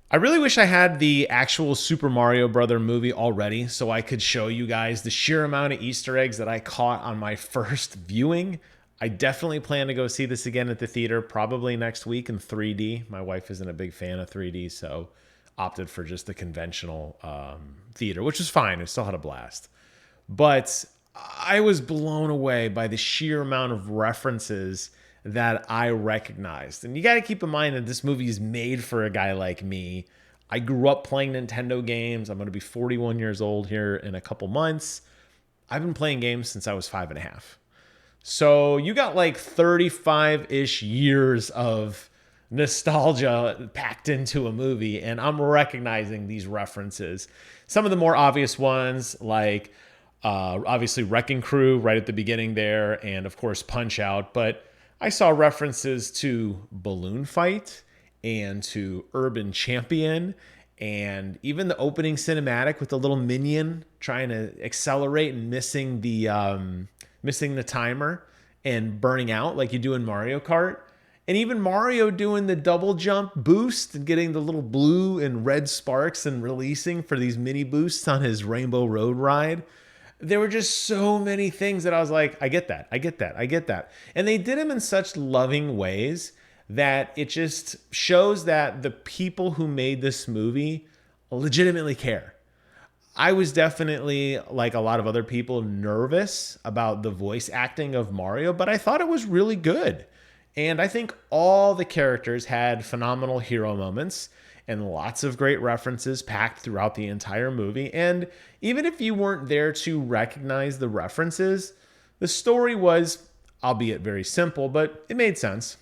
I really wish I had the actual Super Mario Brother movie already so I could show you guys the sheer amount of Easter eggs that I caught on my first viewing. I definitely plan to go see this again at the theater, probably next week in 3D. My wife isn't a big fan of 3D, so opted for just the conventional theater, which was fine. It still had a blast. But I was blown away by the sheer amount of references that I recognized. And you got to keep in mind that this movie is made for a guy like me. I grew up playing Nintendo games. I'm going to be 41 years old here in a couple months. I've been playing games since I was 5.5. So you got like 35 ish years of nostalgia packed into a movie, and I'm recognizing these references. Some of the more obvious ones, like obviously Wrecking Crew right at the beginning there, and of course Punch Out. But I saw references to Balloon Fight and to Urban Champion, and even the opening cinematic with the little minion trying to accelerate and missing the timer and burning out like you do in Mario Kart. And even Mario doing the double jump boost and getting the little blue and red sparks and releasing for these mini boosts on his Rainbow Road ride. There were just so many things that I was like, I get that, I get that, I get that. And they did them in such loving ways that it just shows that the people who made this movie legitimately care. I was definitely, like a lot of other people, nervous about the voice acting of Mario, but I thought it was really good. And I think all the characters had phenomenal hero moments and lots of great references packed throughout the entire movie. And even if you weren't there to recognize the references, the story was, albeit very simple, but it made sense.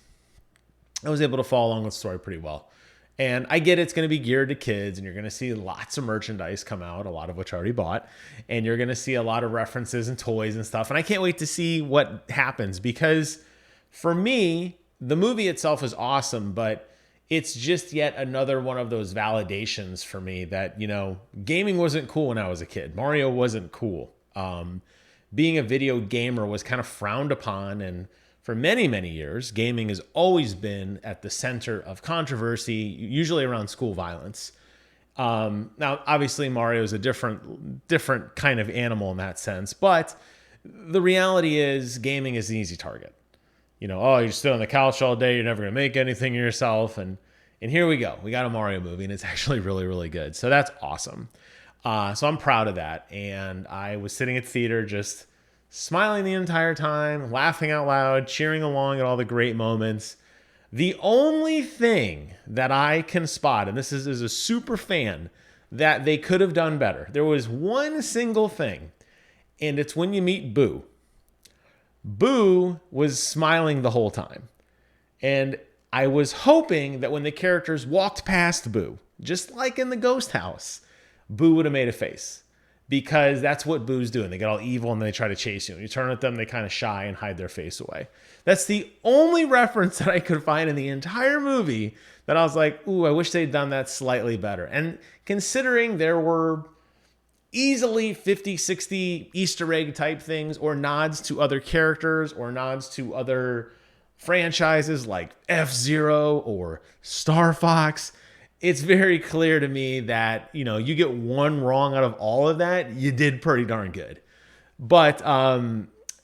I was able to follow along with the story pretty well. And I get it's going to be geared to kids, and you're going to see lots of merchandise come out, a lot of which I already bought. And you're going to see a lot of references and toys and stuff. And I can't wait to see what happens, because for me, the movie itself is awesome, but it's just yet another one of those validations for me that, gaming wasn't cool when I was a kid. Mario wasn't cool. Being a video gamer was kind of frowned upon, and for many, many years, gaming has always been at the center of controversy, usually around school violence. Now, obviously, Mario is a different kind of animal in that sense, but the reality is gaming is an easy target. Oh, you're still on the couch all day, you're never going to make anything of yourself. And here we go. We got a Mario movie, and it's actually really, really good. So that's awesome. So I'm proud of that. And I was sitting at the theater just smiling the entire time, laughing out loud, cheering along at all the great moments. The only thing that I can spot, and this is as a super fan, that they could have done better, there was one single thing, and it's when you meet Boo. Boo was smiling the whole time. And I was hoping that when the characters walked past Boo, just like in the ghost house, Boo would have made a face. Because that's what Boo's doing. They get all evil and they try to chase you. When you turn at them, they kind of shy and hide their face away. That's the only reference that I could find in the entire movie that I was like, ooh, I wish they'd done that slightly better. And considering there were easily 50, 60 Easter egg type things or nods to other characters or nods to other franchises like F-Zero or Star Fox, it's very clear to me that, you get one wrong out of all of that, you did pretty darn good. But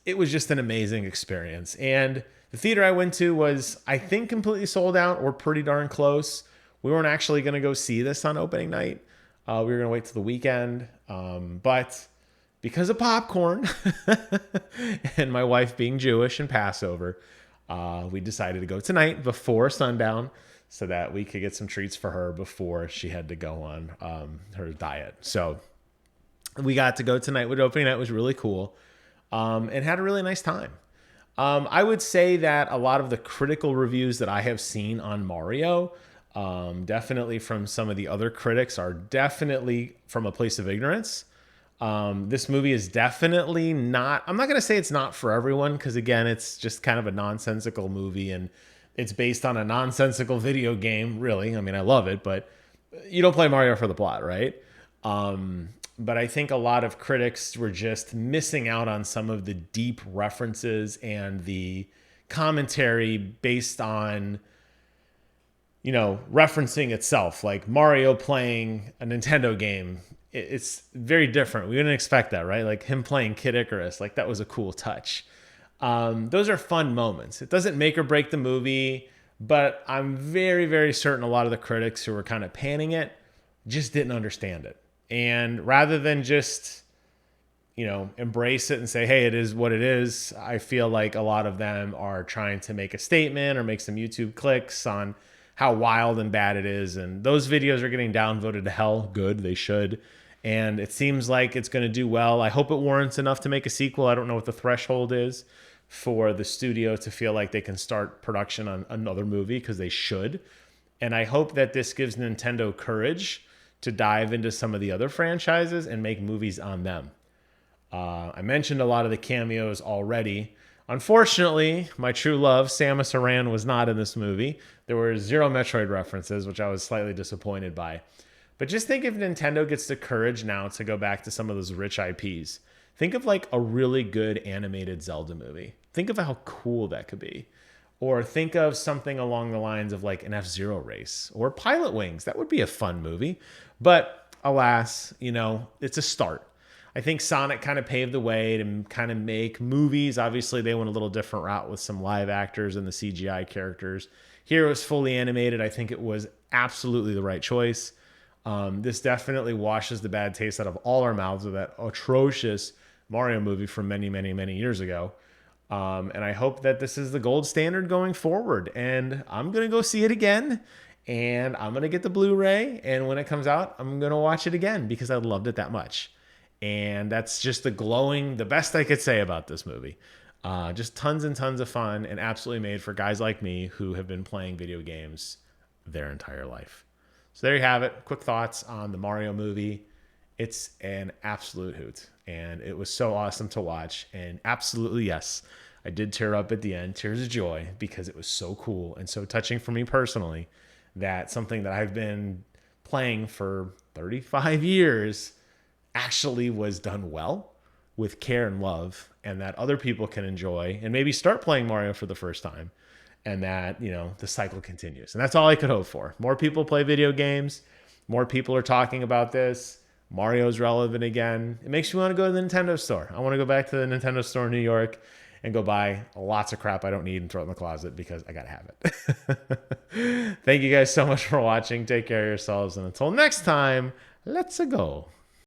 it was just an amazing experience. And the theater I went to was, I think, completely sold out or pretty darn close. We weren't actually going to go see this on opening night. We were going to wait till the weekend. But because of popcorn and my wife being Jewish and Passover, we decided to go tonight before sundown so that we could get some treats for her before she had to go on her diet. So we got to go tonight with opening night. It was really cool and had a really nice time. I would say that a lot of the critical reviews that I have seen on Mario, definitely from some of the other critics, are definitely from a place of ignorance. This movie is definitely not, I'm not going to say it's not for everyone, because again, it's just kind of a nonsensical movie and it's based on a nonsensical video game, really. I mean, I love it, but you don't play Mario for the plot, right? But I think a lot of critics were just missing out on some of the deep references and the commentary based on referencing itself, like Mario playing a Nintendo game. It's very different. We didn't expect that, right? Like him playing Kid Icarus, like that was a cool touch. Those are fun moments. It doesn't make or break the movie, but I'm very, very certain a lot of the critics who were kind of panning it just didn't understand it. And rather than just, embrace it and say, hey, it is what it is, I feel like a lot of them are trying to make a statement or make some YouTube clicks on how wild and bad it is. And those videos are getting downvoted to hell. Good, they should. And it seems like it's going to do well. I hope it warrants enough to make a sequel. I don't know what the threshold is for the studio to feel like they can start production on another movie, because they should. And I hope that this gives Nintendo courage to dive into some of the other franchises and make movies on them. I mentioned a lot of the cameos already. Unfortunately, my true love, Samus Aran, was not in this movie. There were 0 Metroid references, which I was slightly disappointed by. But just think if Nintendo gets the courage now to go back to some of those rich IPs. Think of like a really good animated Zelda movie. Think of how cool that could be. Or think of something along the lines of like an F-Zero race or Pilot Wings. That would be a fun movie. But alas, it's a start. I think Sonic kind of paved the way to kind of make movies. Obviously, they went a little different route with some live actors and the CGI characters. Here it was fully animated. I think it was absolutely the right choice. This definitely washes the bad taste out of all our mouths of that atrocious Mario movie from many, many, many years ago. And I hope that this is the gold standard going forward. And I'm going to go see it again. And I'm going to get the Blu-ray. And when it comes out, I'm going to watch it again because I loved it that much. And that's just the best I could say about this movie. Just tons and tons of fun, and absolutely made for guys like me who have been playing video games their entire life. So there you have it. Quick thoughts on the Mario movie. It's an absolute hoot, and it was so awesome to watch. And absolutely, yes, I did tear up at the end, tears of joy, because it was so cool and so touching for me personally, that something that I've been playing for 35 years actually was done well with care and love, and that other people can enjoy and maybe start playing Mario for the first time, and that, the cycle continues. And that's all I could hope for. More people play video games. More people are talking about this. Mario's relevant again. It makes me want to go to the Nintendo store. I want to go back to the Nintendo store in New York and go buy lots of crap I don't need and throw it in the closet because I got to have it. Thank you guys so much for watching. Take care of yourselves. And until next time, let's go.